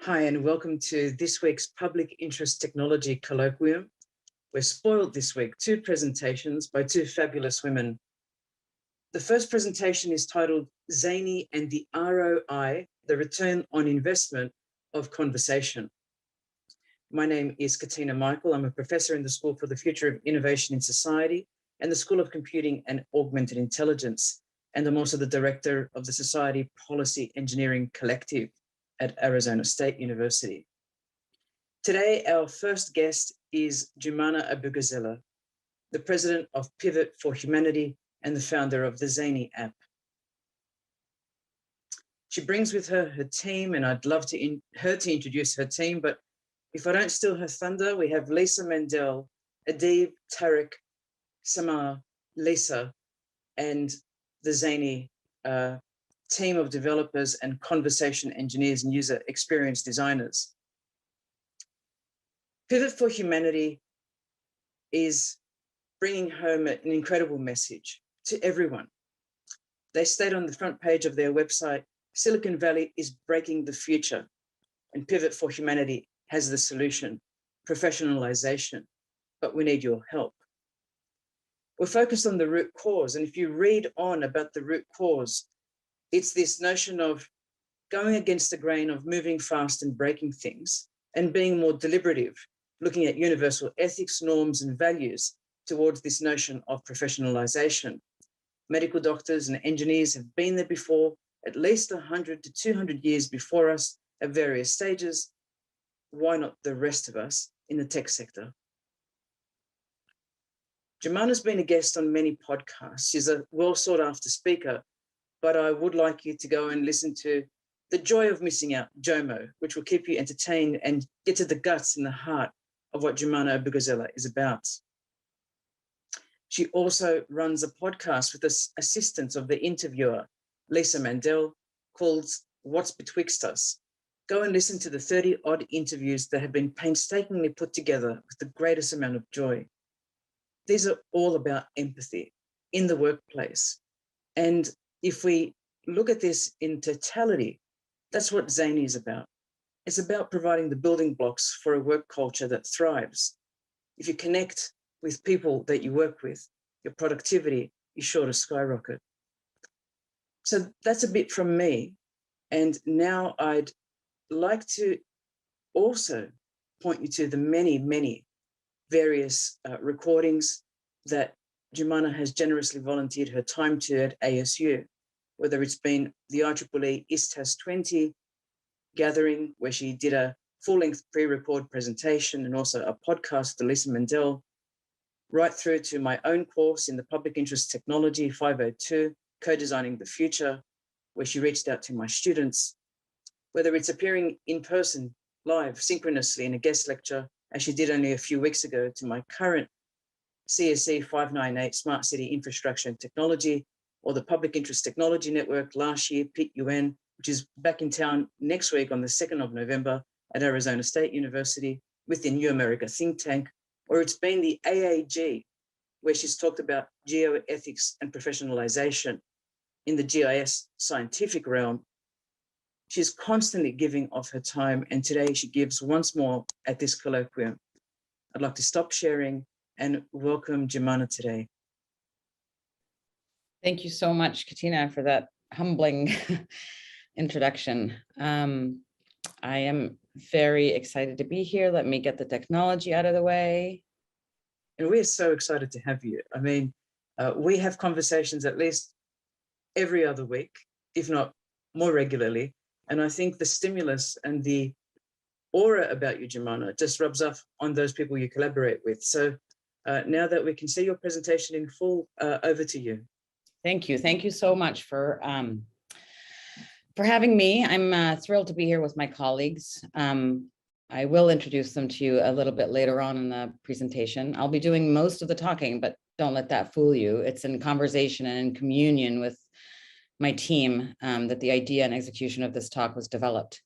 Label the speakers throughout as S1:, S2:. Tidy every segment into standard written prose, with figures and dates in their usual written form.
S1: Hi, and welcome to this week's Public Interest Technology Colloquium. We're spoiled this week, two presentations by two fabulous women. The first presentation is titled Zanie and the ROI, the Return on Investment of Conversation. My name is Katina Michael. I'm a professor in the School for the Future of Innovation in Society and the School of Computing and Augmented Intelligence. And I'm also the director of the Society Policy Engineering Collective at Arizona State University. Today, our first guest is Jumana Abu Ghazaleh, the president of Pivot for Humanity and the founder of the Zanie app. She brings with her her team, and I'd love her to introduce her team, but if I don't steal her thunder, we have Lisa Mandel, Adib, Tarek, Samar, Lisa, and the Zanie team of developers and conversation engineers and user experience designers. Pivot for Humanity is bringing home an incredible message to everyone. They state on the front page of their website, Silicon Valley is breaking the future, and Pivot for Humanity has the solution, professionalization, but we need your help. We're focused on the root cause, and if you read on about the root cause, it's this notion of going against the grain, of moving fast and breaking things, and being more deliberative, looking at universal ethics, norms, and values towards this notion of professionalization. Medical doctors and engineers have been there before, at least 100 to 200 years before us at various stages. Why not the rest of us in the tech sector? Jumana's been a guest on many podcasts. She's a well sought after speaker, but I would like you to go and listen to The Joy of Missing Out, JOMO, which will keep you entertained and get to the guts and the heart of what Jumana Abu Ghazaleh is about. She also runs a podcast with the assistance of the interviewer, Lisa Mandel, called What's Betwixt Us. Go and listen to the 30-odd interviews that have been painstakingly put together with the greatest amount of joy. These are all about empathy in the workplace. And if we look at this in totality, that's what Zanie is about. It's about providing the building blocks for a work culture that thrives. If you connect with people that you work with, your productivity is sure to skyrocket. So that's a bit from me. And now I'd like to also point you to the many, many various recordings that Jumana has generously volunteered her time to at ASU, whether it's been the IEEE ISTAS 20 gathering, where she did a full-length pre-record presentation and also a podcast with Lisa Mandel, right through to my own course in the Public Interest Technology 502, Co-Designing the Future, where she reached out to my students, whether it's appearing in person, live, synchronously in a guest lecture, as she did only a few weeks ago, to my current CSE 598 Smart City Infrastructure and Technology, or the Public Interest Technology Network last year, PIT-UN, which is back in town next week on the 2nd of November at Arizona State University with the New America think tank, or it's been the AAG, where she's talked about geoethics and professionalization in the GIS scientific realm. She's constantly giving of her time, and today she gives once more at this colloquium. I'd like to stop sharing and welcome Jumana today.
S2: Thank you so much, Katina, for that humbling introduction. I am very excited to be here. Let me get the technology out of the way.
S1: And we're so excited to have you. I mean, we have conversations at least every other week, if not more regularly. And I think the stimulus and the aura about you, Jumana, just rubs off on those people you collaborate with. So now that we can see your presentation in full, over to you.
S2: Thank you. Thank you so much for having me. I'm thrilled to be here with my colleagues. I will introduce them to you a little bit later on in the presentation. I'll be doing most of the talking, but don't let that fool you. It's in conversation and in communion with my team that the idea and execution of this talk was developed.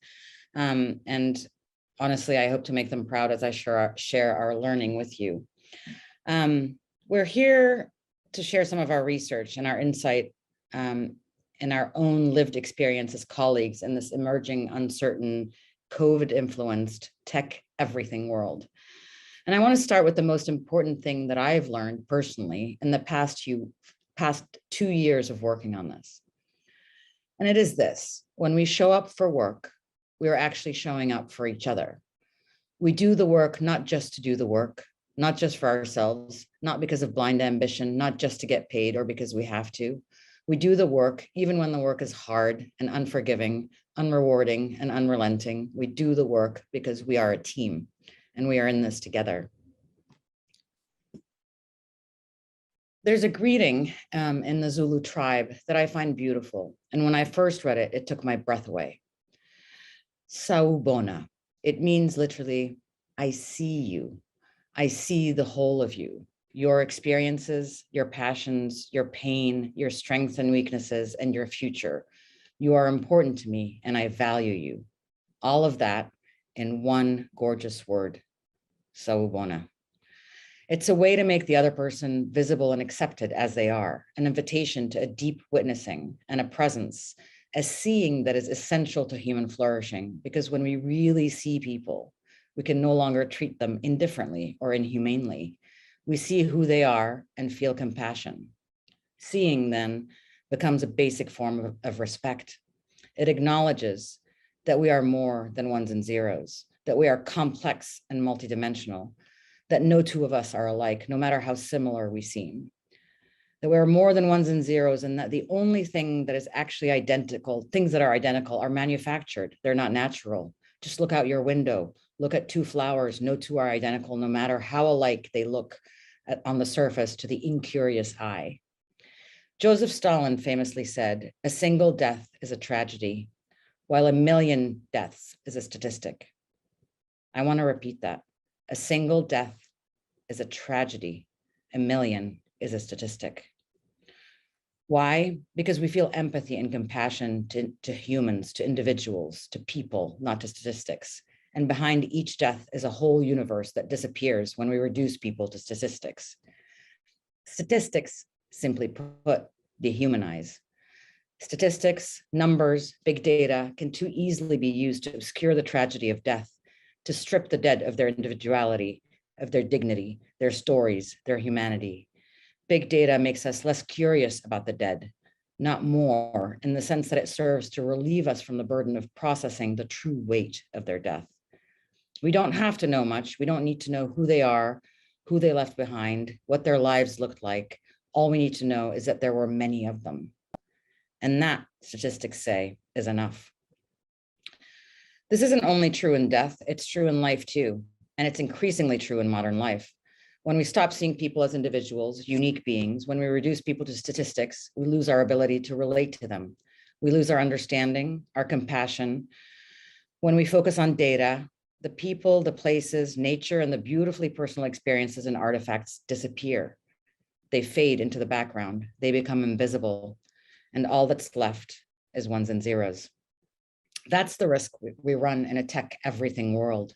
S2: And honestly, I hope to make them proud as I share our learning with you. We're here to share some of our research and our insight and our own lived experience as colleagues in this emerging, uncertain COVID-influenced tech everything world. And I want to start with the most important thing that I've learned personally in the past 2 years of working on this. And it is this: when we show up for work, we are actually showing up for each other. We do the work not just to do the work, not just for ourselves, not because of blind ambition, not just to get paid or because we have to. We do the work even when the work is hard and unforgiving, unrewarding, and unrelenting. We do the work because we are a team and we are in this together. There's a greeting in the Zulu tribe that I find beautiful. And when I first read it, it took my breath away. Sawubona. It means literally, I see you. I see the whole of you, your experiences, your passions, your pain, your strengths and weaknesses, and your future. You are important to me and I value you. All of that in one gorgeous word, sawubona. It's a way to make the other person visible and accepted as they are, an invitation to a deep witnessing and a presence, a seeing that is essential to human flourishing, because when we really see people, we can no longer treat them indifferently or inhumanely. We see who they are and feel compassion. Seeing then becomes a basic form of respect. It acknowledges that we are more than ones and zeros, that we are complex and multidimensional, that no two of us are alike, no matter how similar we seem. That we are more than ones and zeros, and that the only thing that is actually identical, things that are identical, are manufactured. They're not natural. Just look out your window. Look at two flowers. No two are identical, no matter how alike they look on the surface to the incurious eye. Joseph Stalin famously said, "A single death is a tragedy, while a million deaths is a statistic." I want to repeat that. A single death is a tragedy. A million is a statistic. Why? Because we feel empathy and compassion to humans, to individuals, to people, not to statistics. And behind each death is a whole universe that disappears when we reduce people to statistics. Statistics, simply put, dehumanize. Statistics, numbers, big data can too easily be used to obscure the tragedy of death, to strip the dead of their individuality, of their dignity, their stories, their humanity. Big data makes us less curious about the dead, not more, in the sense that it serves to relieve us from the burden of processing the true weight of their death. We don't have to know much. We don't need to know who they are, who they left behind, what their lives looked like. All we need to know is that there were many of them. And that, statistics say, is enough. This isn't only true in death, it's true in life too. And it's increasingly true in modern life. When we stop seeing people as individuals, unique beings, when we reduce people to statistics, we lose our ability to relate to them. We lose our understanding, our compassion. When we focus on data, the people, the places, nature, and the beautifully personal experiences and artifacts disappear. They fade into the background. They become invisible. And all that's left is ones and zeros. That's the risk we run in a tech everything world.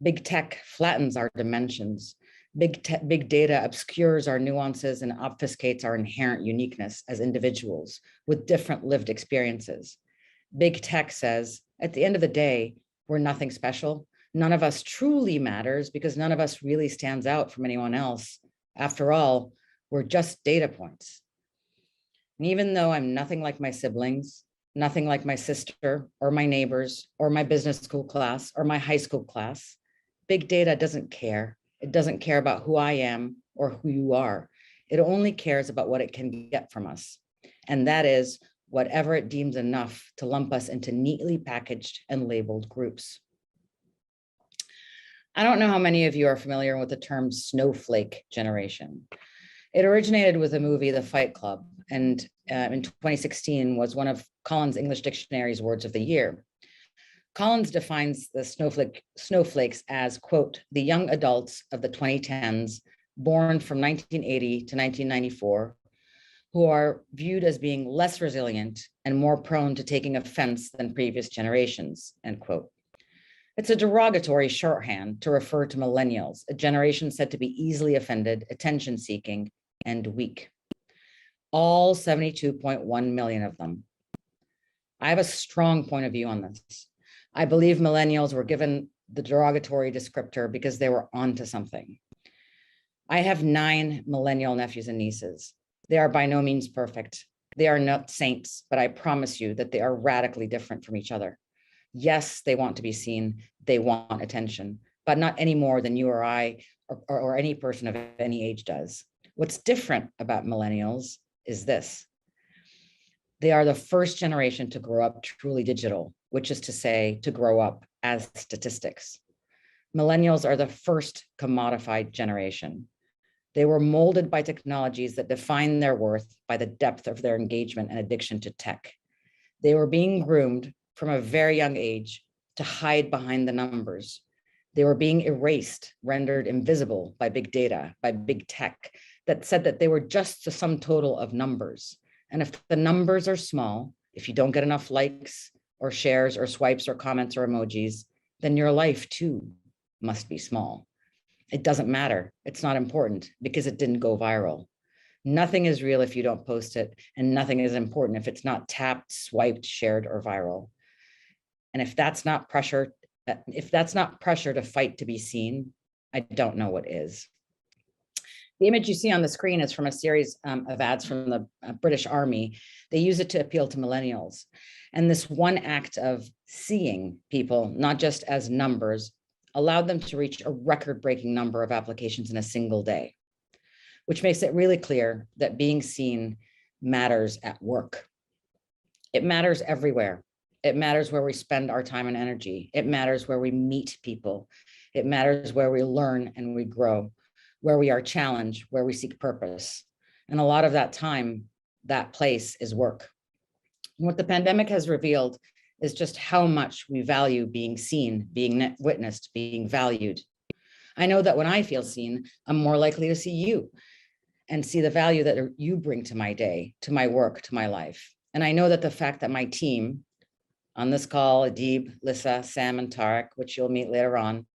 S2: Big tech flattens our dimensions. Big data obscures our nuances and obfuscates our inherent uniqueness as individuals with different lived experiences. Big tech says, at the end of the day, we're nothing special. None of us truly matters because none of us really stands out from anyone else. After all, we're just data points. And even though I'm nothing like my siblings, nothing like my sister or my neighbors or my business school class or my high school class, big data doesn't care. It doesn't care about who I am or who you are. It only cares about what it can get from us. And that is whatever it deems enough to lump us into neatly packaged and labeled groups. I don't know how many of you are familiar with the term snowflake generation. It originated with the movie The Fight Club, and in 2016 was one of Collins English Dictionary's words of the year. Collins defines the snowflakes as, quote, the young adults of the 2010s, born from 1980 to 1994, who are viewed as being less resilient and more prone to taking offense than previous generations, end quote. It's a derogatory shorthand to refer to millennials, a generation said to be easily offended, attention-seeking, and weak. All 72.1 million of them. I have a strong point of view on this. I believe millennials were given the derogatory descriptor because they were onto something. I have 9 millennial nephews and nieces. They are by no means perfect. They are not saints, but I promise you that they are radically different from each other. Yes, they want to be seen. They want attention, but not any more than you or I or any person of any age does. What's different about millennials is this. They are the first generation to grow up truly digital, which is to say, to grow up as statistics. Millennials are the first commodified generation. They were molded by technologies that define their worth by the depth of their engagement and addiction to tech. They were being groomed from a very young age to hide behind the numbers. They were being erased, rendered invisible by big data, by big tech that said that they were just the sum total of numbers. And if the numbers are small, if you don't get enough likes or shares or swipes or comments or emojis, then your life too must be small. It doesn't matter. It's not important because it didn't go viral. Nothing is real if you don't post it, and nothing is important if it's not tapped, swiped, shared, or viral. And if that's not pressure to fight to be seen, I don't know what is. The image you see on the screen is from a series of ads from the British Army. They use it to appeal to millennials. And this one act of seeing people, not just as numbers, allowed them to reach a record-breaking number of applications in a single day, which makes it really clear that being seen matters at work. It matters everywhere. It matters where we spend our time and energy. It matters where we meet people. It matters where we learn and we grow, where we are challenged, where we seek purpose. And a lot of that time, that place is work. And what the pandemic has revealed is just how much we value being seen, being witnessed, being valued. I know that when I feel seen, I'm more likely to see you and see the value that you bring to my day, to my work, to my life. And I know that the fact that my team on this call, Adib, Lissa, Sam, and Tarek, which you'll meet later on,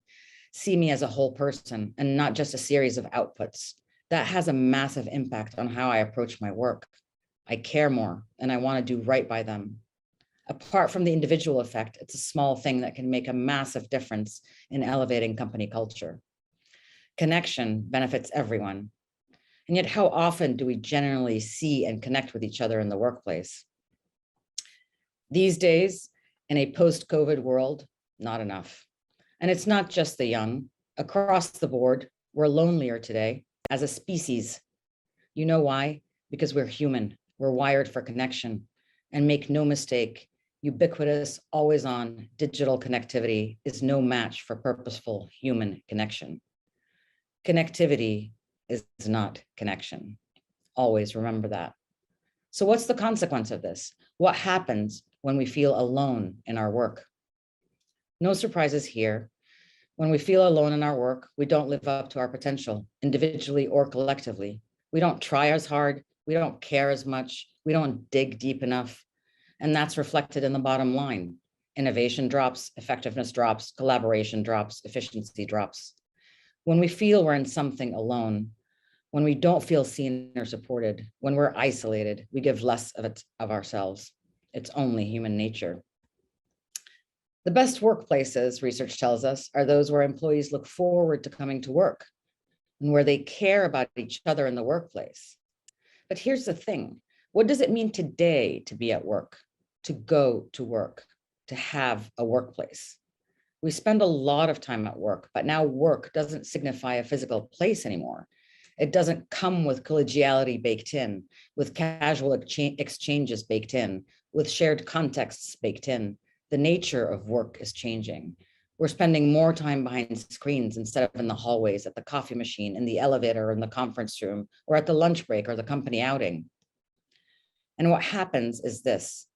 S2: see me as a whole person and not just a series of outputs. That has a massive impact on how I approach my work. I care more and I want to do right by them. Apart from the individual effect, it's a small thing that can make a massive difference in elevating company culture. Connection benefits everyone. And yet, how often do we generally see and connect with each other in the workplace? These days, in a post-COVID world, not enough. And it's not just the young. Across the board, we're lonelier today as a species. You know why? Because we're human. We're wired for connection. And make no mistake, ubiquitous, always-on digital connectivity is no match for purposeful human connection. Connectivity is not connection. Always remember that. So what's the consequence of this? What happens when we feel alone in our work? No surprises here. When we feel alone in our work, we don't live up to our potential, individually or collectively. We don't try as hard. We don't care as much. We don't dig deep enough. And that's reflected in the bottom line. Innovation drops, effectiveness drops, collaboration drops, efficiency drops. When we feel we're in something alone, when we don't feel seen or supported, when we're isolated, we give less of ourselves. It's only human nature. The best workplaces, research tells us, are those where employees look forward to coming to work and where they care about each other in the workplace. But here's the thing. What does it mean today to be at work, to go to work, to have a workplace? We spend a lot of time at work, but now work doesn't signify a physical place anymore. It doesn't come with collegiality baked in, with casual exchanges baked in, with shared contexts baked in. The nature of work is changing. We're spending more time behind screens instead of in the hallways, at the coffee machine, in the elevator, in the conference room, or at the lunch break or the company outing. And what happens is this: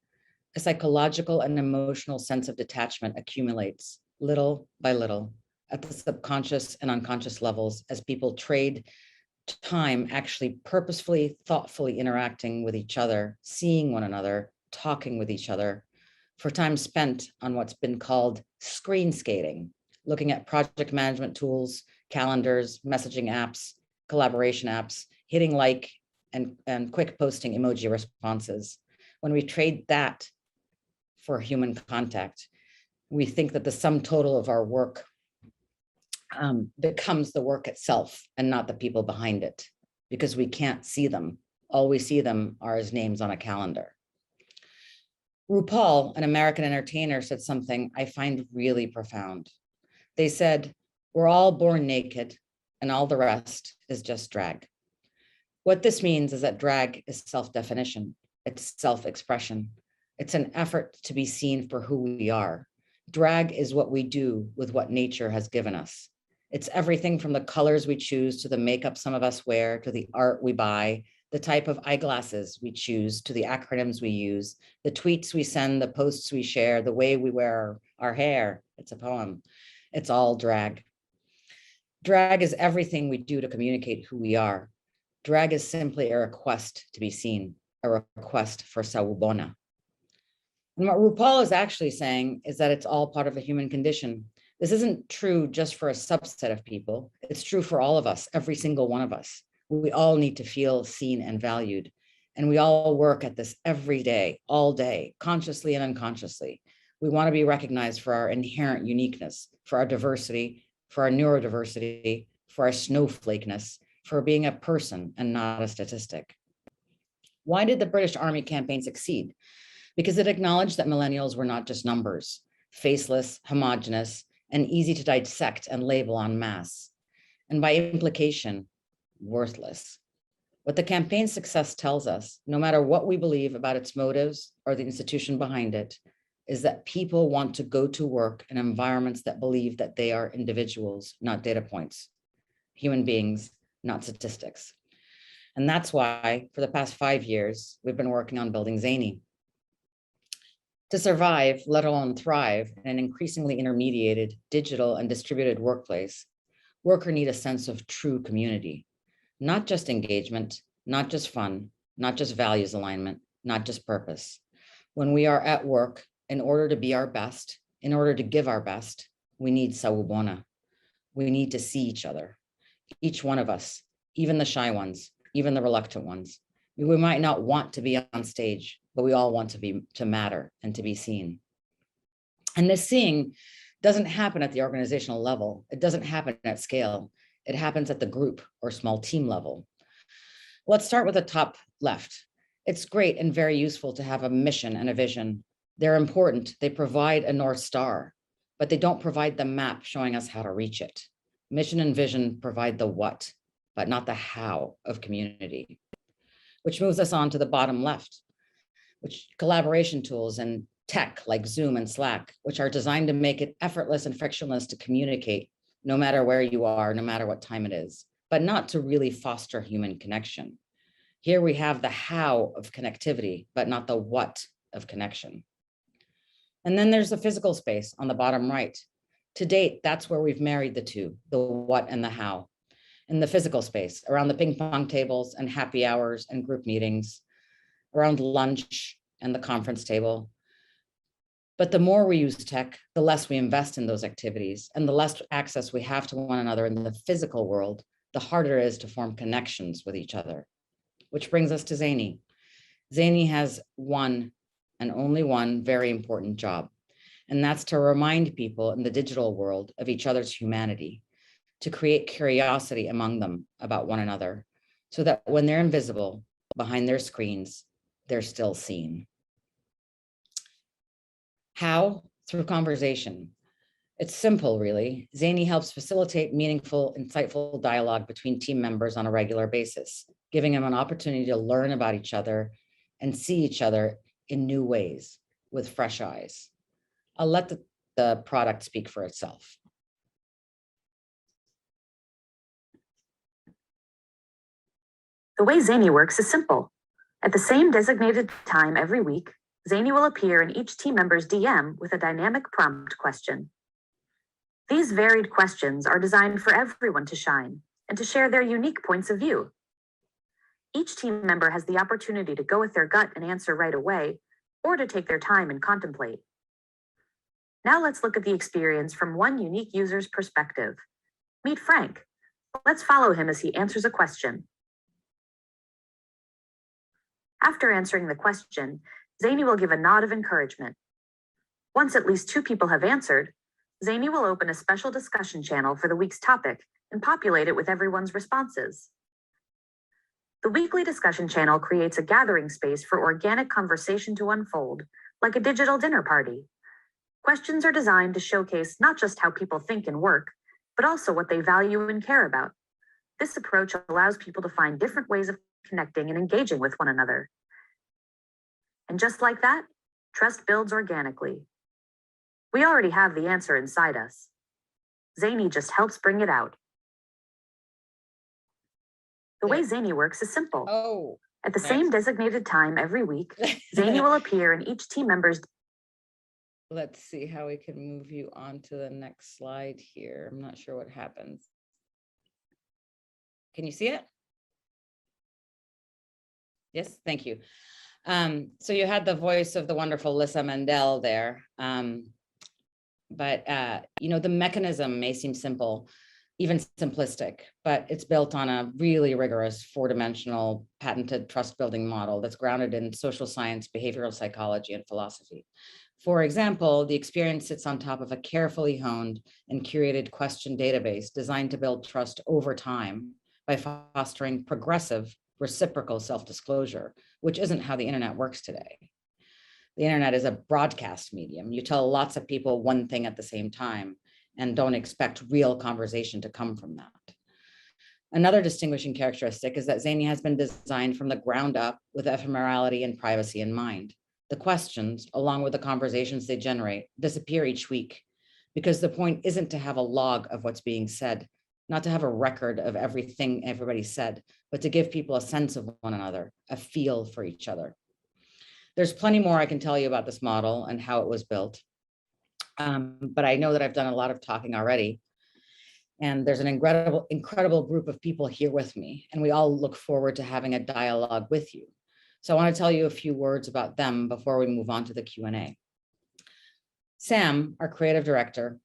S2: a psychological and emotional sense of detachment accumulates little by little at the subconscious and unconscious levels as people trade time actually purposefully, thoughtfully interacting with each other, seeing one another, talking with each other, for time spent on what's been called screen skating, looking at project management tools, calendars, messaging apps, collaboration apps, hitting like and quick posting emoji responses. When we trade that for human contact, We think that the sum total of our work becomes the work itself and not the people behind it, because we can't see them. All we see them are as names on a calendar. RuPaul, an American entertainer, said something I find really profound. They said, we're all born naked and all the rest is just drag. What this means is that drag is self-definition, it's self-expression. It's an effort to be seen for who we are. Drag is what we do with what nature has given us. It's everything from the colors we choose to the makeup some of us wear, to the art we buy, the type of eyeglasses we choose, to the acronyms we use, the tweets we send, the posts we share, the way we wear our hair. It's a poem. It's all drag. Drag is everything we do to communicate who we are. Drag is simply a request to be seen, a request for sawubona. And what RuPaul is actually saying is that it's all part of the human condition. This isn't true just for a subset of people. It's true for all of us, every single one of us. We all need to feel seen and valued. And we all work at this every day, all day, consciously and unconsciously. We want to be recognized for our inherent uniqueness, for our diversity, for our neurodiversity, for our snowflakeness, for being a person and not a statistic. Why did the British Army campaign succeed? Because it acknowledged that millennials were not just numbers, faceless, homogenous, and easy to dissect and label en masse, and by implication, worthless. What the campaign's success tells us, no matter what we believe about its motives or the institution behind it, is that people want to go to work in environments that believe that they are individuals, not data points, human beings, not statistics. And that's why, for the past 5 years, we've been working on building Zanie. To survive, let alone thrive, in an increasingly intermediated, digital, and distributed workplace, workers need a sense of true community, not just engagement, not just fun, not just values alignment, not just purpose. When we are at work, in order to be our best, in order to give our best, we need sawubona. We need to see each other, each one of us, even the shy ones, even the reluctant ones. We might not want to be on stage, but we all want to matter and to be seen. And this seeing doesn't happen at the organizational level. It doesn't happen at scale. It happens at the group or small team level. Let's start with the top left. It's great and very useful to have a mission and a vision. They're important. They provide a North Star, but they don't provide the map showing us how to reach it. Mission and vision provide the what, but not the how of community, which moves us on to the bottom left, which collaboration tools and tech like Zoom and Slack, which are designed to make it effortless and frictionless to communicate no matter where you are, no matter what time it is, but not to really foster human connection. Here we have the how of connectivity, but not the what of connection. And then there's the physical space on the bottom right. To date, that's where we've married the two, the what and the how. In the physical space, around the ping pong tables and happy hours and group meetings, around lunch and the conference table. But the more we use tech, the less we invest in those activities, and the less access we have to one another in the physical world, the harder it is to form connections with each other. Which brings us to Zanie. Zanie has one and only one very important job, and that's to remind people in the digital world of each other's humanity, to create curiosity among them about one another, so that when they're invisible behind their screens, they're still seen. How? Through conversation. It's simple, really. Zanie helps facilitate meaningful, insightful dialogue between team members on a regular basis, giving them an opportunity to learn about each other and see each other in new ways with fresh eyes. I'll let the product speak for itself.
S3: The way Zanie works is simple. At the same designated time every week, Zanie will appear in each team member's DM with a dynamic prompt question. These varied questions are designed for everyone to shine and to share their unique points of view. Each team member has the opportunity to go with their gut and answer right away, or to take their time and contemplate. Now let's look at the experience from one unique user's perspective. Meet Frank. Let's follow him as he answers a question. After answering the question, Zanie will give a nod of encouragement. Once at least 2 people have answered, Zanie will open a special discussion channel for the week's topic and populate it with everyone's responses. The weekly discussion channel creates a gathering space for organic conversation to unfold, like a digital dinner party. Questions are designed to showcase not just how people think and work, but also what they value and care about. This approach allows people to find different ways of connecting and engaging with one another. And just like that, trust builds organically. We already have the answer inside us. Zanie just helps bring it out. The way Zanie works is simple. At the same designated time every week, Zanie will appear in each team member's.
S2: Let's see how we can move you on to the next slide here. I'm not sure what happens. Can you see it? Yes, thank you. So you had the voice of the wonderful Lissa Mandel there. But the mechanism may seem simple, even simplistic, but it's built on a really rigorous 4-dimensional patented trust building model that's grounded in social science, behavioral psychology, and philosophy. For example, the experience sits on top of a carefully honed and curated question database designed to build trust over time by fostering progressive reciprocal self-disclosure, which isn't how the internet works today. The internet is a broadcast medium. You tell lots of people one thing at the same time and don't expect real conversation to come from that. Another distinguishing characteristic is that Zanie has been designed from the ground up with ephemerality and privacy in mind. The questions, along with the conversations they generate, disappear each week because the point isn't to have a log of what's being said, not to have a record of everything everybody said, but to give people a sense of one another, a feel for each other. There's plenty more I can tell you about this model and how it was built. But I know that I've done a lot of talking already. And there's an incredible group of people here with me, and we all look forward to having a dialogue with you. So I want to tell you a few words about them before we move on to the Q&A. Sam, our creative director,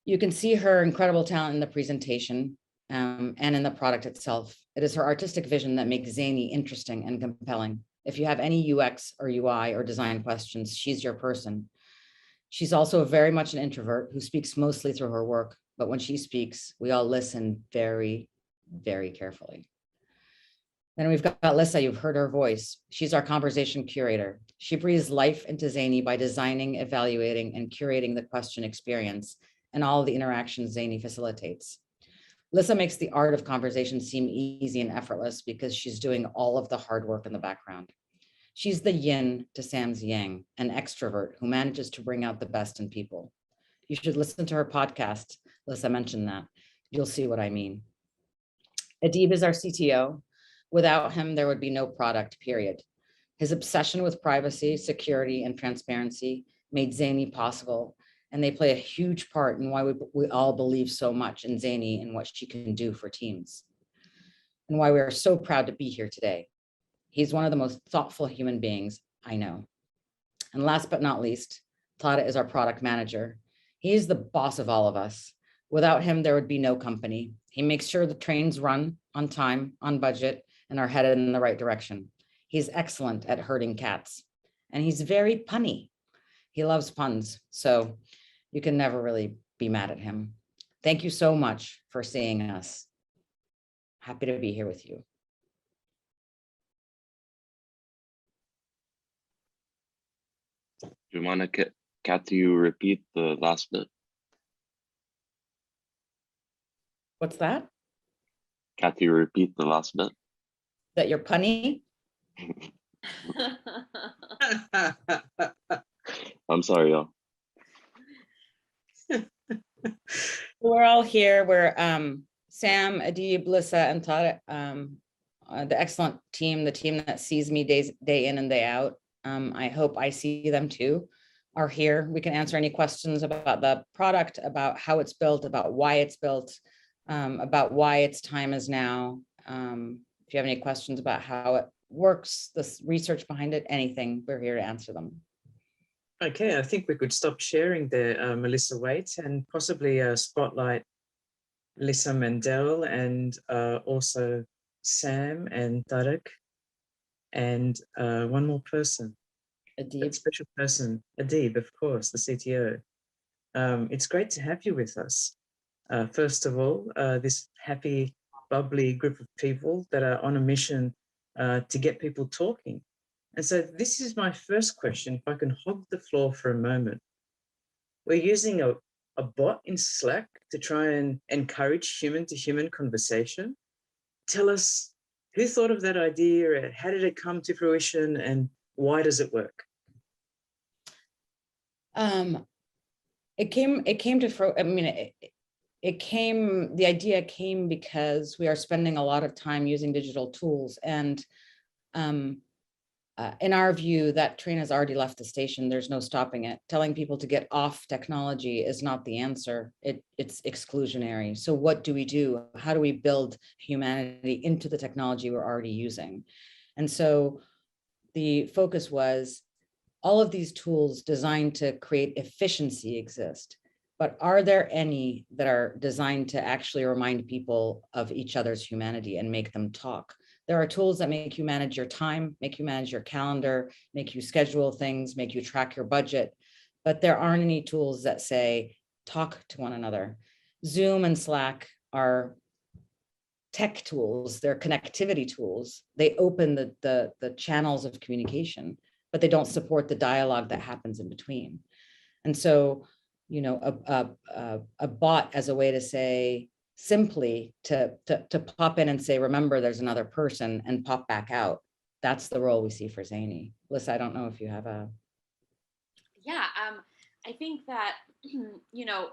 S2: you can see her incredible talent in the presentation and in the product itself. It is her artistic vision that makes Zanie interesting and compelling. If you have any UX or UI or design questions, she's your person. She's also very much an introvert who speaks mostly through her work, but when she speaks, we all listen very, very carefully. Then we've got Lissa, you've heard her voice. She's our conversation curator. She breathes life into Zanie by designing, evaluating, and curating the question experience and all the interactions Zanie facilitates. Lissa makes the art of conversation seem easy and effortless because she's doing all of the hard work in the background. She's the yin to Sam's yang, an extrovert who manages to bring out the best in people. You should listen to her podcast. Lissa mentioned that. You'll see what I mean. Adib is our CTO. Without him, there would be no product, period. His obsession with privacy, security, and transparency made Zanie possible, and they play a huge part in why we all believe so much in Zanie and what she can do for teams, and why we are so proud to be here today. He's one of the most thoughtful human beings I know. And last but not least, Tada is our product manager. He's the boss of all of us. Without him, there would be no company. He makes sure the trains run on time, on budget, and are headed in the right direction. He's excellent at herding cats, and he's very punny. He loves puns, so you can never really be mad at him. Thank you so much for seeing us. Happy to be here with you.
S4: Jumana, can you repeat the last bit?
S2: What's that?
S4: Can you repeat the last bit?
S2: That you're punny?
S4: I'm sorry, y'all.
S2: We're all here. We're Sam, Adib, Lissa, and Tada, the excellent team, the team that sees me day in and day out. I hope I see them too, are here. We can answer any questions about the product, about how it's built, about why it's built, about why its time is now. If you have any questions about how it works, the research behind it, anything, we're here to answer them.
S1: Okay, I think we could stop sharing there, Melissa Waite, and possibly spotlight Lissa Mandel and also Sam and Tarek and one more person. that special person, Adib, of course, the CTO. It's great to have you with us. First of all, this happy, bubbly group of people that are on a mission to get people talking. And so this is my first question, if I can hog the floor for a moment. We're using a bot in Slack to try and encourage human-to-human conversation. Tell us, who thought of that idea? How did it come to fruition? And why does it work?
S2: The idea came because we are spending a lot of time using digital tools, and in our view, that train has already left the station. There's no stopping it. Telling people to get off technology is not the answer. It's exclusionary. So what do we do? How do we build humanity into the technology we're already using? And so the focus was, all of these tools designed to create efficiency exist, but are there any that are designed to actually remind people of each other's humanity and make them talk? There are tools that make you manage your time, make you manage your calendar, make you schedule things, make you track your budget, but there aren't any tools that say, talk to one another. Zoom and Slack are tech tools, they're connectivity tools. They open the channels of communication, but they don't support the dialogue that happens in between. And so, a bot as a way to say, simply to pop in and say, remember, there's another person, and pop back out. That's the role we see for Zanie. Lisa, I don't know if you have a.
S5: Yeah, I think that,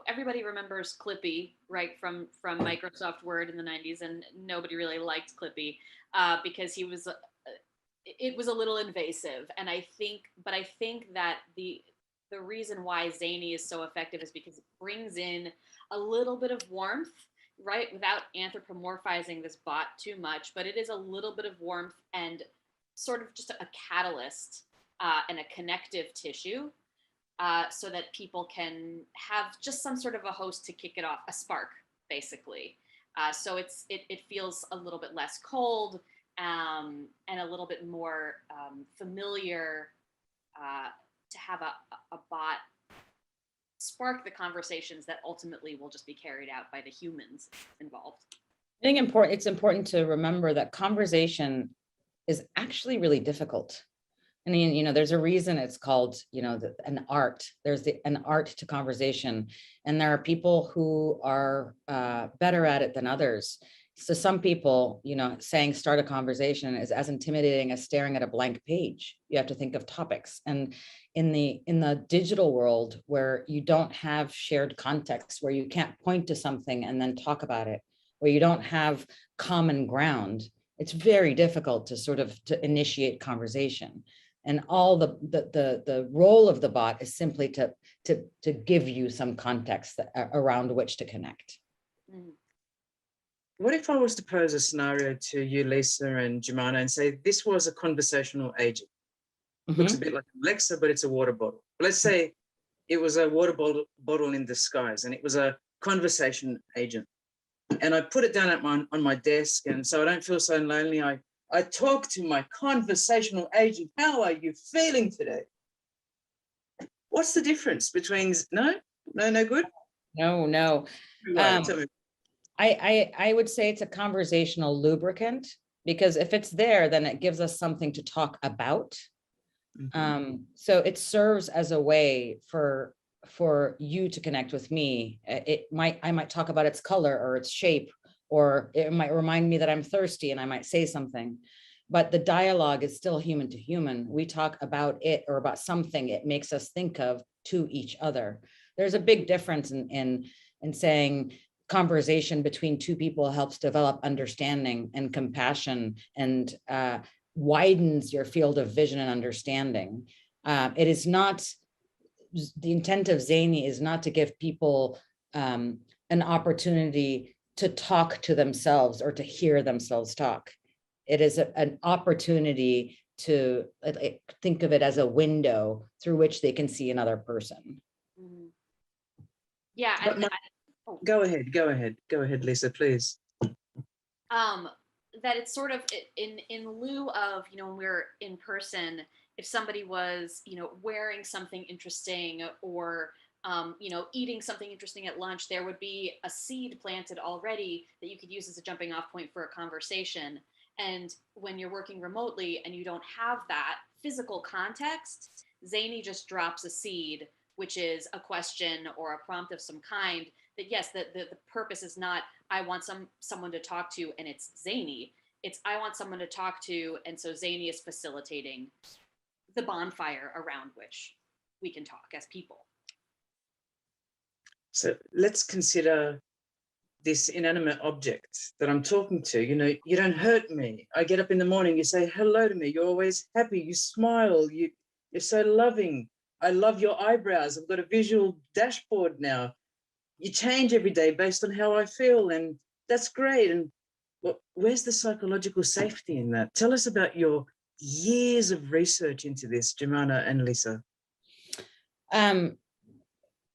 S5: everybody remembers Clippy, right, from Microsoft Word in the 90s, and nobody really liked Clippy because it was a little invasive. And I think that the reason why Zanie is so effective is because it brings in a little bit of warmth, right, without anthropomorphizing this bot too much, but it is a little bit of warmth and sort of just a catalyst and a connective tissue. So that people can have just some sort of a host to kick it off, a spark, basically. So it feels a little bit less cold and a little bit more familiar to have a bot spark the conversations that ultimately will just be carried out by the humans involved.
S2: I think it's important to remember that conversation is actually really difficult. I mean, there's a reason it's called, an art. There's an art to conversation, and there are people who are better at it than others. So some people, saying start a conversation is as intimidating as staring at a blank page. You have to think of topics. And in the digital world, where you don't have shared context, where you can't point to something and then talk about it, where you don't have common ground, it's very difficult to initiate conversation. And all the role of the bot is simply to give you some context around which to connect.
S5: Mm.
S1: What if I was to pose a scenario to you, Lisa and Jumana, and say this was a conversational agent?
S2: Mm-hmm.
S1: Looks a bit like Alexa, but it's a water bottle. Let's say it was a water bottle in disguise, and it was a conversation agent. And I put it down on my desk, and so I don't feel so lonely. I talk to my conversational agent. How are you feeling today? What's the difference between no good?
S2: No.
S1: Tell me.
S2: I would say it's a conversational lubricant, because if it's there, then it gives us something to talk about. Mm-hmm. So it serves as a way for you to connect with me. I might talk about its color or its shape, or it might remind me that I'm thirsty and I might say something, but the dialogue is still human to human. We talk about it or about something it makes us think of to each other. There's a big difference in saying conversation between two people helps develop understanding and compassion and widens your field of vision and understanding. It is not, the intent of Zanie is not to give people an opportunity to talk to themselves or to hear themselves talk. It is an opportunity to think of it as a window through which they can see another person.
S5: Mm-hmm. Yeah.
S1: Go ahead, Lisa, please.
S5: That it's sort of in lieu of, when we're in person if somebody was, wearing something interesting or, eating something interesting at lunch, there would be a seed planted already that you could use as a jumping off point for a conversation. And when you're working remotely and you don't have that physical context, Zanie just drops a seed, which is a question or a prompt of some kind. That yes, the purpose is not I want someone to talk to and it's Zanie. It's I want someone to talk to, and so Zanie is facilitating the bonfire around which we can talk as people.
S1: So let's consider this inanimate object that I'm talking to. You don't hurt me. I get up in the morning, you say hello to me. You're always happy. You smile. You're so loving. I love your eyebrows. I've got a visual dashboard now. You change every day based on how I feel, and that's great. And where's the psychological safety in that? Tell us about your years of research into this, Jumana and Lisa.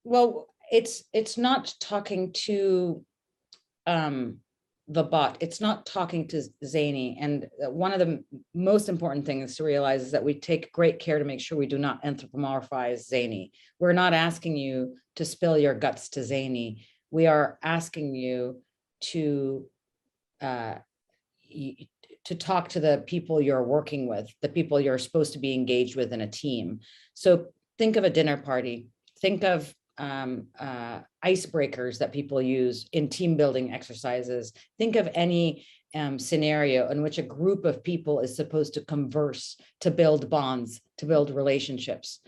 S2: Well, it's not talking to the bot. It's not talking to Zanie. And one of the most important things to realize is that we take great care to make sure we do not anthropomorphize Zanie. We're not asking you to spill your guts to Zanie. We are asking you to talk to the people you're working with, the people you're supposed to be engaged with in a team. So think of a dinner party. Think of icebreakers that people use in team building exercises. Think of any scenario in which a group of people is supposed to converse, to build bonds, to build relationships.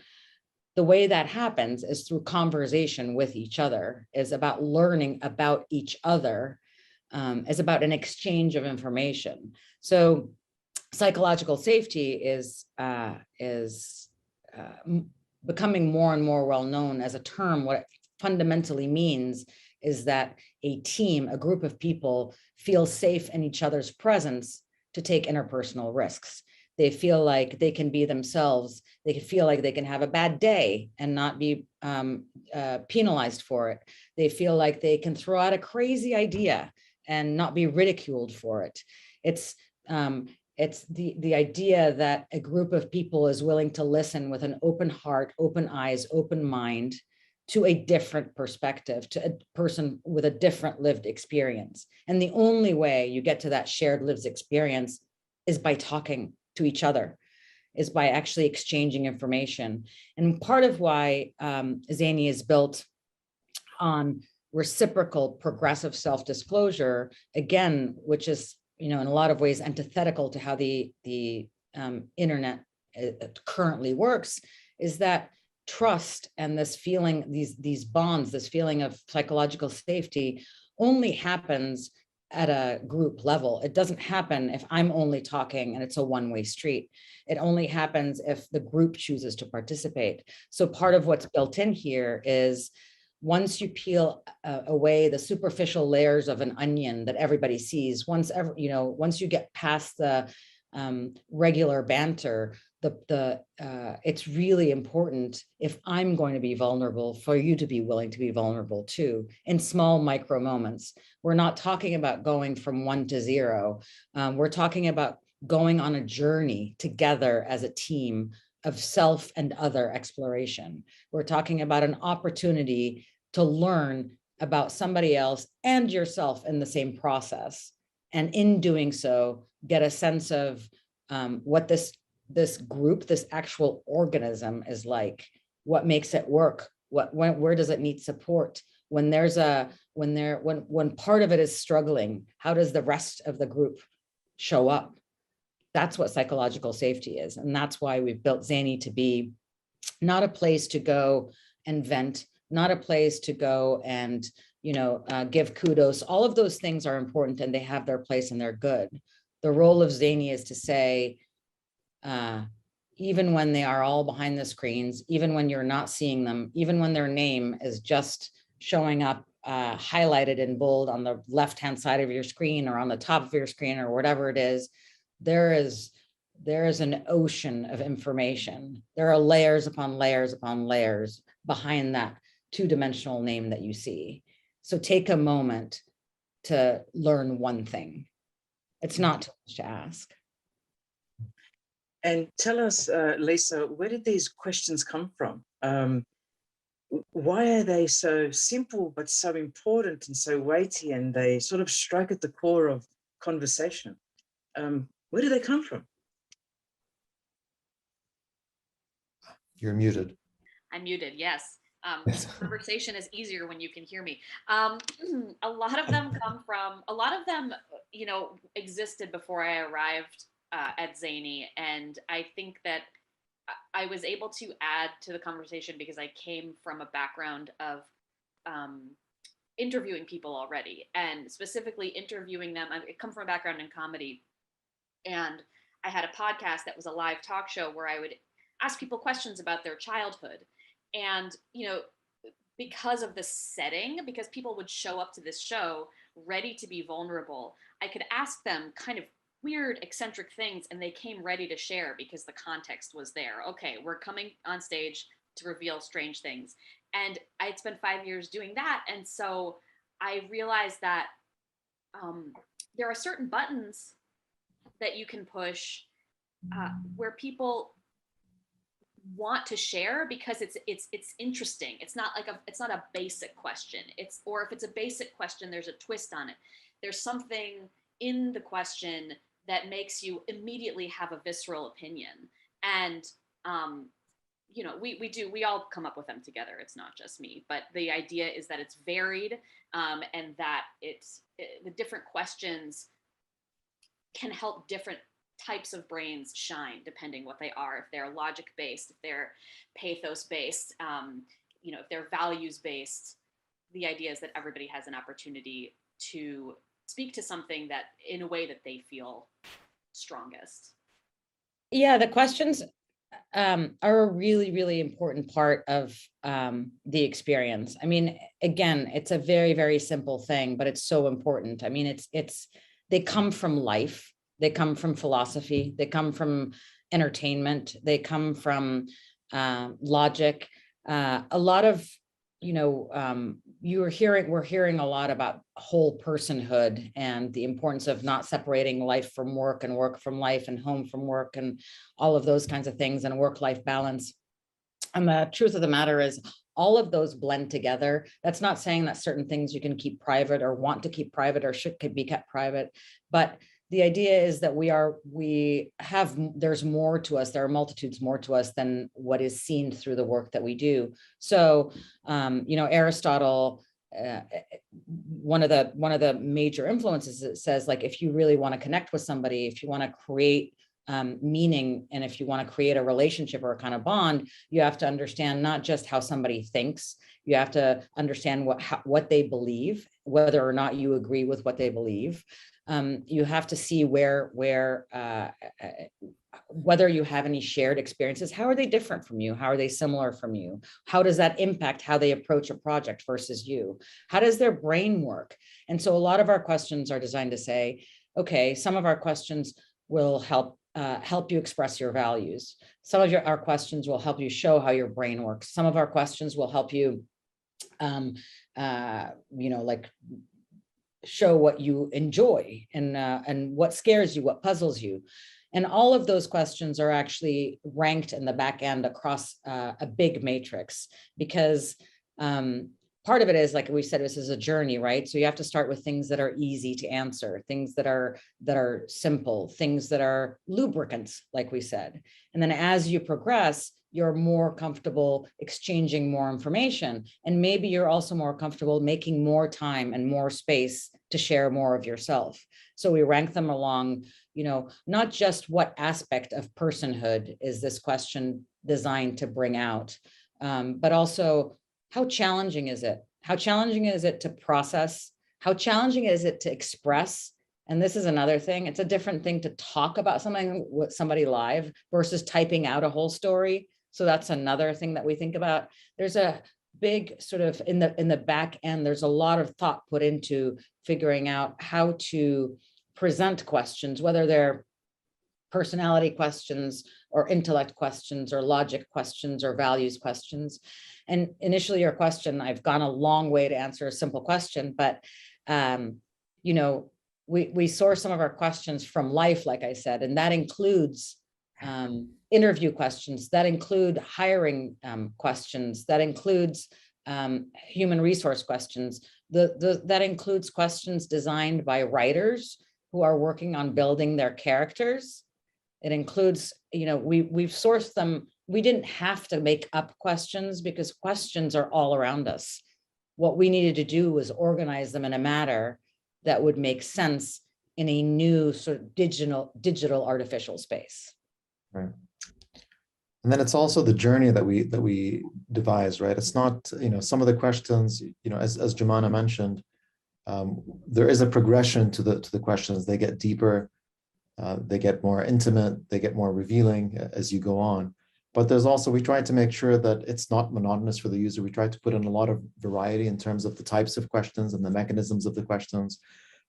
S2: The way that happens is through conversation with each other, is about learning about each other, is about an exchange of information. So psychological safety is becoming more and more well known as a term. What it fundamentally means is that a team, a group of people, feel safe in each other's presence to take interpersonal risks. They feel like they can be themselves. They can feel like they can have a bad day and not be penalized for it. They feel like they can throw out a crazy idea and not be ridiculed for it. It's the idea that a group of people is willing to listen with an open heart, open eyes, open mind to a different perspective, to a person with a different lived experience. And the only way you get to that shared lived experience is by talking to each other, is by actually exchanging information. And part of why Zanie is built on reciprocal progressive self-disclosure, again, which is, in a lot of ways antithetical to how the internet currently works, is that trust and this feeling, these bonds, this feeling of psychological safety only happens at a group level. It doesn't happen if I'm only talking and it's a one-way street. It only happens if the group chooses to participate. So part of what's built in here is, once you peel away the superficial layers of an onion that everybody sees, once you get past the regular banter, it's really important, if I'm going to be vulnerable, for you to be willing to be vulnerable too, in small micro moments. We're not talking about going from 1 to 0. We're talking about going on a journey together as a team of self and other exploration. We're talking about an opportunity to learn about somebody else and yourself in the same process. And in doing so, get a sense of what this group, this actual organism is like, what makes it work, where does it need support, when part of it is struggling, how does the rest of the group show up? That's what psychological safety is. And that's why we've built Zanie to be not a place to go and vent, not a place to go and, give kudos. All of those things are important and they have their place and they're good. The role of Zanie is to say, even when they are all behind the screens, even when you're not seeing them, even when their name is just showing up highlighted in bold on the left-hand side of your screen or on the top of your screen or whatever it is, there is an ocean of information. There are layers upon layers upon layers behind that two-dimensional name that you see. So take a moment to learn one thing. It's not too much to ask.
S1: And tell us, Lisa, where did these questions come from? Why are they so simple but so important and so weighty, and they sort of strike at the core of conversation? Where do they come from?
S6: You're muted.
S5: I'm muted, yes. Conversation is easier when you can hear me. A lot of them existed before I arrived at Zanie. And I think that I was able to add to the conversation because I came from a background of interviewing people already, and specifically interviewing them. I come from a background in comedy, and I had a podcast that was a live talk show where I would ask people questions about their childhood. And, because of the setting, because people would show up to this show ready to be vulnerable, I could ask them kind of weird, eccentric things, and they came ready to share because the context was there. Okay, we're coming on stage to reveal strange things. And I had spent 5 years doing that. And so I realized that there are certain buttons that you can push where people want to share because it's interesting. It's not a basic question. Or if it's a basic question, there's a twist on it. There's something in the question that makes you immediately have a visceral opinion. And we all come up with them together. It's not just me, but the idea is that it's varied, and that the different questions can help different types of brains shine depending what they are. If they're logic based, if they're pathos based, if they're values based. The idea is that everybody has an opportunity to speak to something that in a way that they feel strongest.
S2: Yeah, the questions are a really, really important part of the experience. I mean, again, it's a very, very simple thing, but it's so important. I mean, they come from life. They come from philosophy. They come from entertainment. They come from logic. A lot of, we're hearing a lot about whole personhood and the importance of not separating life from work and work from life and home from work and all of those kinds of things, and work-life balance. And the truth of the matter is all of those blend together. That's not saying that certain things you can keep private or want to keep private or should be kept private, but the idea is that there's more to us. There are multitudes more to us than what is seen through the work that we do. So, Aristotle, one of the major influences, it says, like, if you really want to connect with somebody, if you want to create meaning, and if you want to create a relationship or a kind of bond, you have to understand not just how somebody thinks. You have to understand what they believe, whether or not you agree with what they believe. You have to see whether you have any shared experiences. How are they different from you? How are they similar from you? How does that impact how they approach a project versus you? How does their brain work? And so a lot of our questions are designed to say, okay, some of our questions will help you express your values. Some of our questions will help you show how your brain works. Some of our questions will help you, show what you enjoy and what scares you, what puzzles you. And all of those questions are actually ranked in the back end across a big matrix, because part of it is, like we said, this is a journey, right? So you have to start with things that are easy to answer, things that are simple, things that are lubricants, like we said. And then as you progress, you're more comfortable exchanging more information. And maybe you're also more comfortable making more time and more space to share more of yourself. So we rank them along, not just what aspect of personhood is this question designed to bring out, but also how challenging is it? How challenging is it to process? How challenging is it to express? And this is another thing. It's a different thing to talk about something with somebody live versus typing out a whole story. So that's another thing that we think about. There's a big sort of in the back end, there's a lot of thought put into figuring out how to present questions, whether they're personality questions or intellect questions or logic questions or values questions. And initially your question, I've gone a long way to answer a simple question, but we source some of our questions from life, like I said, and that includes interview questions, that include hiring questions, that includes human resource questions, that includes questions designed by writers who are working on building their characters. It includes, we've sourced them. We didn't have to make up questions because questions are all around us. What we needed to do was organize them in a manner that would make sense in a new sort of digital artificial space.
S6: Right. And then it's also the journey that we devise, right? It's not, some of the questions, as Jumana mentioned, there is a progression to the questions. They get deeper, they get more intimate, they get more revealing as you go on. But there's also, we try to make sure that it's not monotonous for the user. We try to put in a lot of variety in terms of the types of questions and the mechanisms of the questions.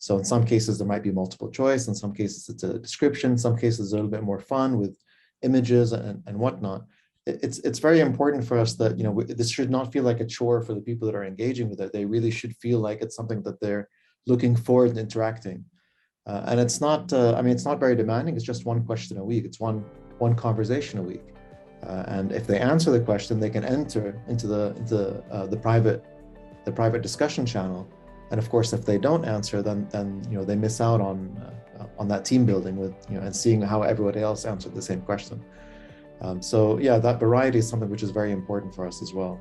S6: So in some cases, there might be multiple choice. In some cases, it's a description. In some cases, a little bit more fun with images and whatnot. It's very important for us that, this should not feel like a chore for the people that are engaging with it. They really should feel like it's something that they're looking forward to interacting. And it's not, it's not very demanding. It's just one question a week. It's one conversation a week. And if they answer the question, they can enter into the private discussion channel. And of course, if they don't answer, then they miss out on that team building with and seeing how everybody else answered the same question. So yeah, that variety is something which is very important for us as well.